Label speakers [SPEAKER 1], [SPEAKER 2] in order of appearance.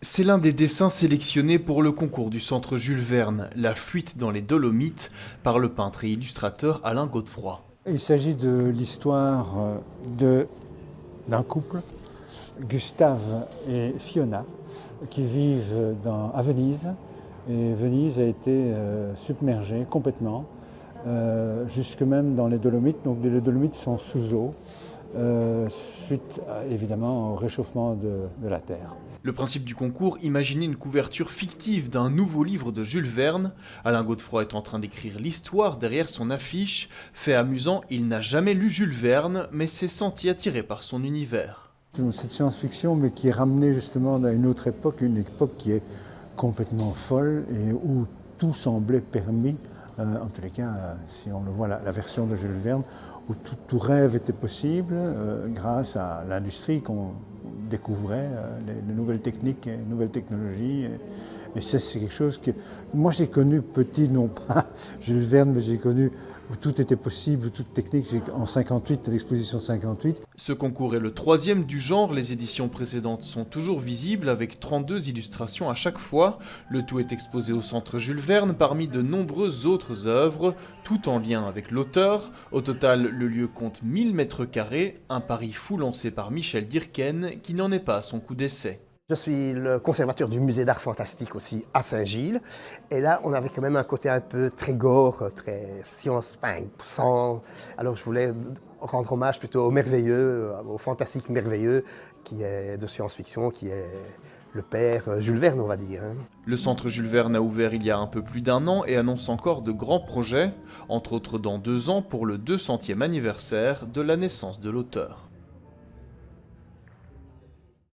[SPEAKER 1] C'est l'un des dessins sélectionnés pour le concours du Centre Jules Verne, La fuite dans les Dolomites, par le peintre et illustrateur Alain Godefroy.
[SPEAKER 2] Il s'agit de l'histoire d'un couple, Gustave et Fiona, qui vivent à Venise. Et Venise a été submergée complètement, jusque même dans les Dolomites. Donc les Dolomites sont sous eau, suite évidemment au réchauffement de la Terre.
[SPEAKER 1] Le principe du concours, imaginer une couverture fictive d'un nouveau livre de Jules Verne. Alain Godefroy est en train d'écrire l'histoire derrière son affiche. Fait amusant, il n'a jamais lu Jules Verne, mais s'est senti attiré par son univers.
[SPEAKER 2] C'est cette science-fiction, mais qui est ramenée justement à une autre époque, une époque qui est complètement folle et où tout semblait permis. En tous les cas, si on le voit, la version de Jules Verne, où tout rêve était possible grâce à l'industrie qu'on découvrait, les nouvelles techniques, les nouvelles technologies. Et ça, c'est quelque chose que moi j'ai connu petit, non pas Jules Verne, mais j'ai connu où tout était possible, toute technique, en 58, à l'exposition 58.
[SPEAKER 1] Ce concours est le troisième du genre, les éditions précédentes sont toujours visibles avec 32 illustrations à chaque fois. Le tout est exposé au Centre Jules Verne parmi de nombreuses autres œuvres, tout en lien avec l'auteur. Au total, le lieu compte 1000 mètres carrés, un pari fou lancé par Michel Dirken qui n'en est pas à son coup d'essai.
[SPEAKER 3] Je suis le conservateur du musée d'art fantastique aussi à Saint-Gilles. Et là, on avait quand même un côté un peu très gore, très science, sans. Alors je voulais rendre hommage plutôt au merveilleux, au fantastique merveilleux qui est de science-fiction, qui est le père Jules Verne, on va dire.
[SPEAKER 1] Le Centre Jules Verne a ouvert il y a un peu plus d'un an et annonce encore de grands projets, entre autres dans 2 ans pour le 200e anniversaire de la naissance de l'auteur.